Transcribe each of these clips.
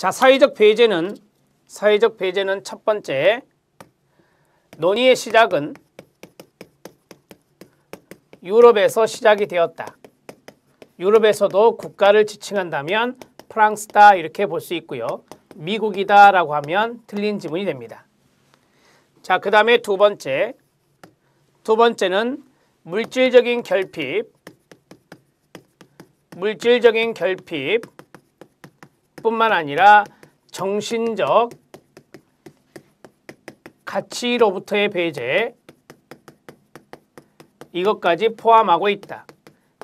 자, 사회적 배제는 첫 번째, 논의의 시작은 유럽에서 시작이 되었다. 유럽에서도 국가를 지칭한다면 프랑스다 이렇게 볼 수 있고요. 미국이다 라고 하면 틀린 지문이 됩니다. 자, 그 다음에 두 번째는 물질적인 결핍 뿐만 아니라 정신적 가치로부터의 배제, 이것까지 포함하고 있다.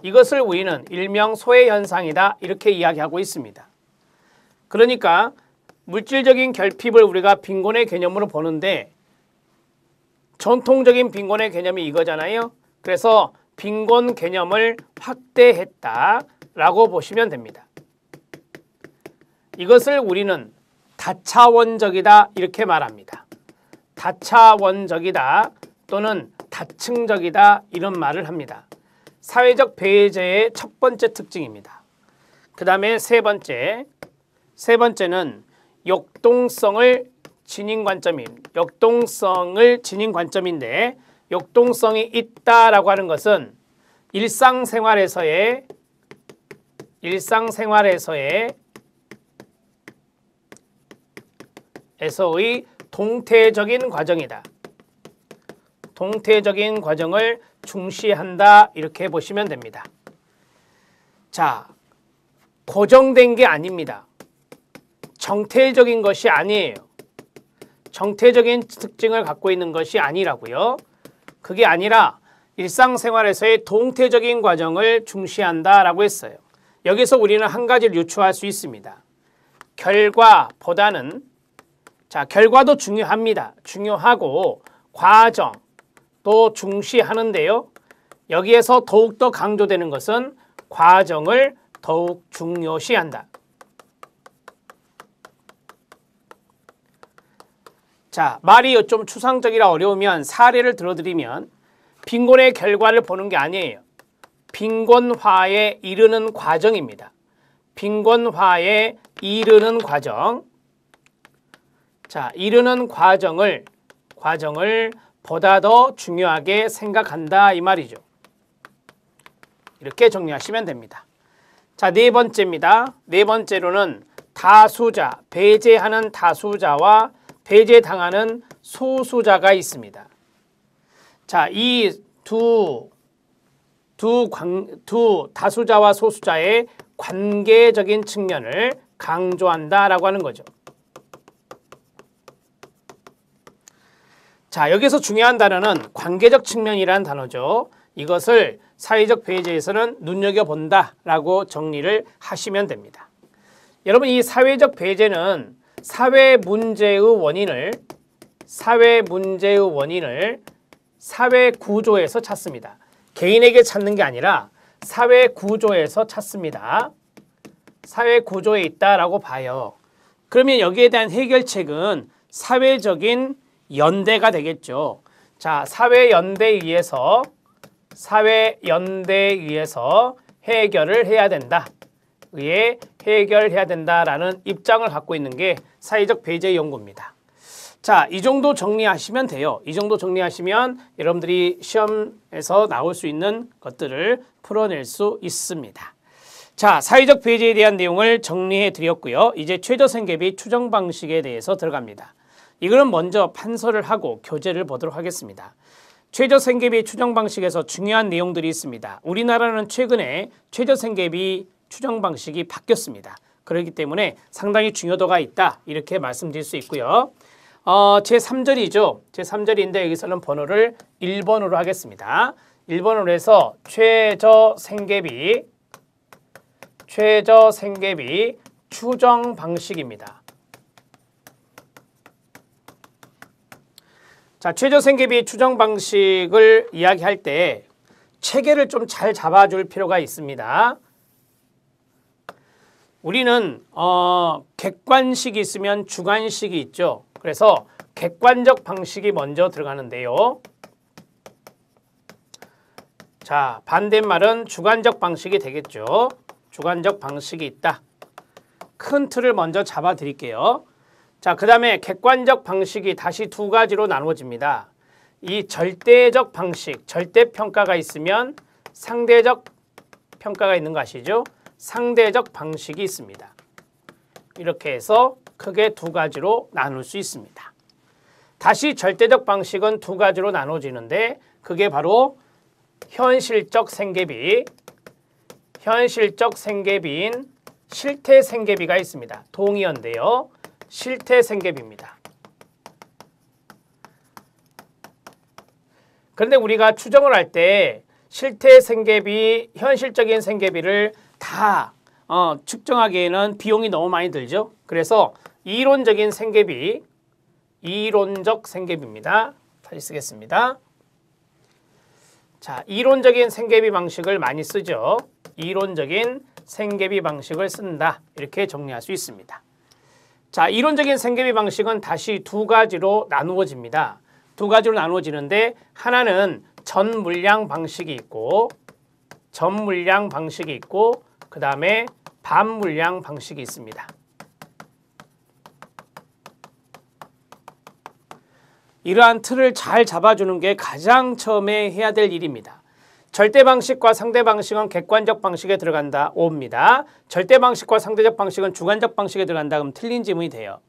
이것을 우리는 일명 소외현상이다 이렇게 이야기하고 있습니다. 그러니까 물질적인 결핍을 우리가 빈곤의 개념으로 보는데 전통적인 빈곤의 개념이 이거잖아요. 그래서 빈곤 개념을 확대했다라고 보시면 됩니다. 이것을 우리는 다차원적이다 이렇게 말합니다. 다차원적이다 또는 다층적이다 이런 말을 합니다. 사회적 배제의 첫 번째 특징입니다. 그 다음에 세 번째는 역동성을 지닌 관점인데 역동성이 있다라고 하는 것은 일상생활에서의 동태적인 과정이다. 동태적인 과정을 중시한다 이렇게 보시면 됩니다. 자, 고정된 게 아닙니다. 정태적인 것이 아니에요. 정태적인 특징을 갖고 있는 것이 아니라고요. 그게 아니라 일상생활에서의 동태적인 과정을 중시한다라고 했어요. 여기서 우리는 한 가지를 유추할 수 있습니다. 결과보다는 결과도 중요합니다. 중요하고 과정도 중시하는데요. 여기에서 더욱더 강조되는 것은 과정을 더욱 중요시한다. 자, 말이 좀 추상적이라 어려우면 사례를 들어드리면 빈곤의 결과를 보는 게 아니에요. 빈곤화에 이르는 과정입니다. 빈곤화에 이르는 과정. 자, 이르는 과정을 보다 더 중요하게 생각한다 이 말이죠. 이렇게 정리하시면 됩니다. 자, 네 번째입니다. 네 번째로는 다수자, 배제하는 다수자와 배제당하는 소수자가 있습니다. 자, 이 두 다수자와 소수자의 관계적인 측면을 강조한다라고 하는 거죠. 자, 여기서 중요한 단어는 관계적 측면이라는 단어죠. 이것을 사회적 배제에서는 눈여겨본다라고 정리를 하시면 됩니다. 여러분, 이 사회적 배제는 사회 문제의 원인을 사회 구조에서 찾습니다. 개인에게 찾는 게 아니라 사회 구조에서 찾습니다. 사회 구조에 있다라고 봐요. 그러면 여기에 대한 해결책은 사회적인 연대가 되겠죠. 자, 사회연대에 의해서 해결을 해야 된다. 해결해야 된다라는 입장을 갖고 있는 게 사회적 배제 연구입니다. 자, 이 정도 정리하시면 돼요. 이 정도 정리하시면 여러분들이 시험에서 나올 수 있는 것들을 풀어낼 수 있습니다. 자, 사회적 배제에 대한 내용을 정리해 드렸고요. 이제 최저생계비 추정 방식에 대해서 들어갑니다. 이거는 먼저 판서를 하고 교재를 보도록 하겠습니다. 최저생계비 추정 방식에서 중요한 내용들이 있습니다. 우리나라는 최근에 최저생계비 추정 방식이 바뀌었습니다. 그렇기 때문에 상당히 중요도가 있다 이렇게 말씀드릴 수 있고요. 제3절이죠. 제3절인데 여기서는 번호를 1번으로 하겠습니다. 1번으로 해서 최저생계비 추정 방식입니다. 자, 최저생계비 추정 방식을 이야기할 때 체계를 좀 잘 잡아줄 필요가 있습니다. 우리는 객관식이 있으면 주관식이 있죠. 그래서 객관적 방식이 먼저 들어가는데요. 자, 반대말은 주관적 방식이 되겠죠. 주관적 방식이 있다. 큰 틀을 먼저 잡아 드릴게요. 자, 그 다음에 객관적 방식이 다시 두 가지로 나누어집니다. 이 절대적 방식, 절대평가가 있으면 상대적 평가가 있는 거 아시죠? 상대적 방식이 있습니다. 이렇게 해서 크게 두 가지로 나눌 수 있습니다. 다시 절대적 방식은 두 가지로 나눠지는데 그게 바로 현실적 생계비, 현실적 생계비인 실태 생계비가 있습니다. 동의어인데요. 실태 생계비입니다. 그런데 우리가 추정을 할 때 실태 생계비, 현실적인 생계비를 다 측정하기에는 비용이 너무 많이 들죠. 그래서 이론적인 생계비, 이론적 생계비입니다. 다시 쓰겠습니다. 자, 이론적인 생계비 방식을 많이 쓰죠. 이론적인 생계비 방식을 쓴다. 이렇게 정리할 수 있습니다. 자, 이론적인 생계비 방식은 다시 두 가지로 나누어집니다. 두 가지로 나누어지는데 하나는 전물량 방식이 있고 전물량 방식이 있고 그 다음에 반물량 방식이 있습니다. 이러한 틀을 잘 잡아주는 게 가장 처음에 해야 될 일입니다. 절대 방식과 상대 방식은 객관적 방식에 들어간다. O입니다. 절대 방식과 상대적 방식은 주관적 방식에 들어간다. 그럼 틀린 지문이 돼요.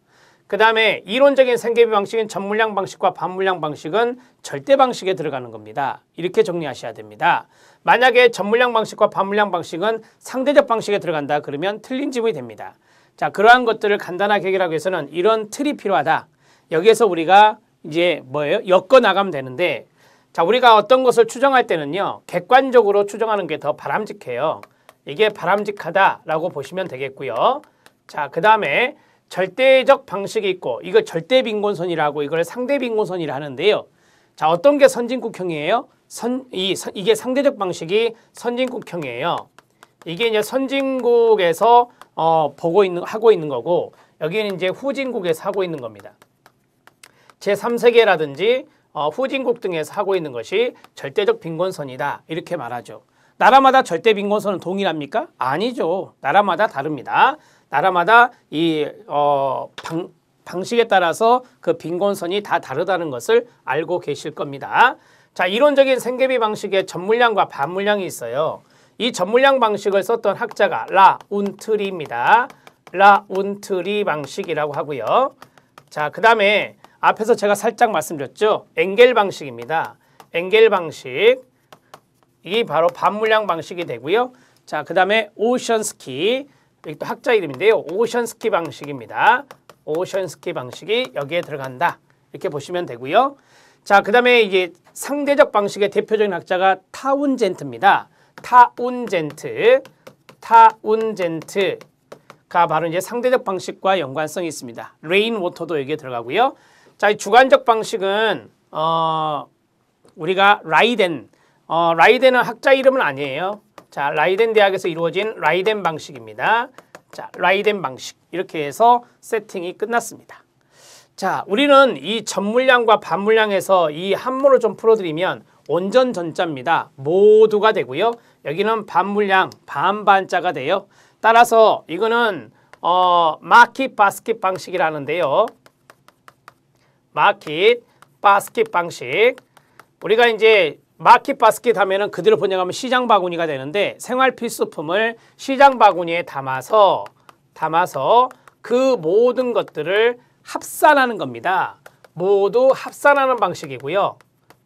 그 다음에 이론적인 생계비 방식인 전물량 방식과 반물량 방식은 절대 방식에 들어가는 겁니다. 이렇게 정리하셔야 됩니다. 만약에 전물량 방식과 반물량 방식은 상대적 방식에 들어간다. 그러면 틀린 지문이 됩니다. 자, 그러한 것들을 간단하게 해결하기 위해서는 이런 틀이 필요하다. 여기에서 우리가 이제 뭐예요? 엮어 나가면 되는데 자, 우리가 어떤 것을 추정할 때는요. 객관적으로 추정하는 게 더 바람직해요. 이게 바람직하다라고 보시면 되겠고요. 자, 그 다음에 절대적 방식이 있고 이거 절대 빈곤선이라고 이걸 상대 빈곤선이라 하는데요. 자, 어떤 게 선진국형이에요? 이게 상대적 방식이 선진국형이에요. 이게 이제 선진국에서 하고 있는 거고 여기는 이제 후진국에서 하고 있는 겁니다. 제3세계라든지 후진국 등에서 하고 있는 것이 절대적 빈곤선이다. 이렇게 말하죠. 나라마다 절대 빈곤선은 동일합니까? 아니죠. 나라마다 다릅니다. 나라마다 이 방식에 따라서 그 빈곤선이 다 다르다는 것을 알고 계실 겁니다. 자, 이론적인 생계비 방식에 전물량과 반물량이 있어요. 이 전물량 방식을 썼던 학자가 라운트리입니다. 라운트리 방식이라고 하고요. 자, 그 다음에 앞에서 제가 살짝 말씀드렸죠. 엥겔 방식입니다. 엥겔 방식. 이게 바로 반물량 방식이 되고요. 자, 그 다음에 오션스키. 여기 또 학자 이름인데요. 오션스키 방식입니다. 오션스키 방식이 여기에 들어간다. 이렇게 보시면 되고요. 자, 그 다음에 이제 상대적 방식의 대표적인 학자가 타운젠트입니다. 타운젠트가 바로 이제 상대적 방식과 연관성이 있습니다. 레인워터도 여기에 들어가고요. 자, 이 주관적 방식은 우리가 라이덴은 학자 이름은 아니에요. 자, 라이덴 대학에서 이루어진 라이덴 방식입니다. 자, 라이덴 방식 이렇게 해서 세팅이 끝났습니다. 자, 우리는 이 전물량과 반물량에서 이 한문을 좀 풀어드리면 온전 전자입니다. 모두가 되고요. 여기는 반물량 반반자가 돼요. 따라서 이거는 마킷 바스킷 방식이라는데요. 마킷 바스킷 방식. 우리가 이제 마킷 바스킷 하면은 그대로 번역하면 시장 바구니가 되는데 생활 필수품을 시장 바구니에 담아서 그 모든 것들을 합산하는 겁니다. 모두 합산하는 방식이고요.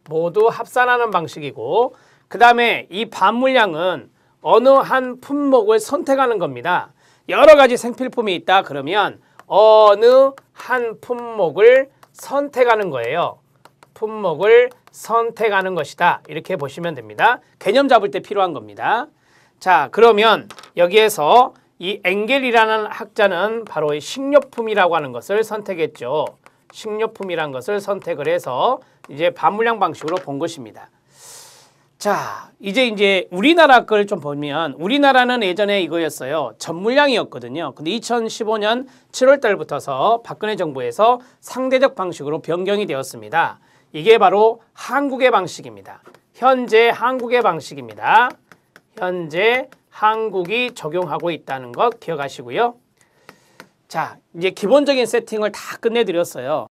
모두 합산하는 방식이고 그 다음에 이 반물량은 어느 한 품목을 선택하는 겁니다. 여러 가지 생필품이 있다 그러면 어느 한 품목을 선택하는 거예요. 품목을 선택하는 것이다. 이렇게 보시면 됩니다. 개념 잡을 때 필요한 겁니다. 자, 그러면 여기에서 이 엥겔이라는 학자는 바로 식료품이라고 하는 것을 선택했죠. 식료품이라는 것을 선택을 해서 이제 반물량 방식으로 본 것입니다. 자, 이제 우리나라 걸 좀 보면 우리나라는 예전에 이거였어요. 전물량이었거든요. 근데 2015년 7월 달부터서 박근혜 정부에서 상대적 방식으로 변경이 되었습니다. 이게 바로 한국의 방식입니다. 현재 한국의 방식입니다. 현재 한국이 적용하고 있다는 것 기억하시고요. 자, 이제 기본적인 세팅을 다 끝내드렸어요.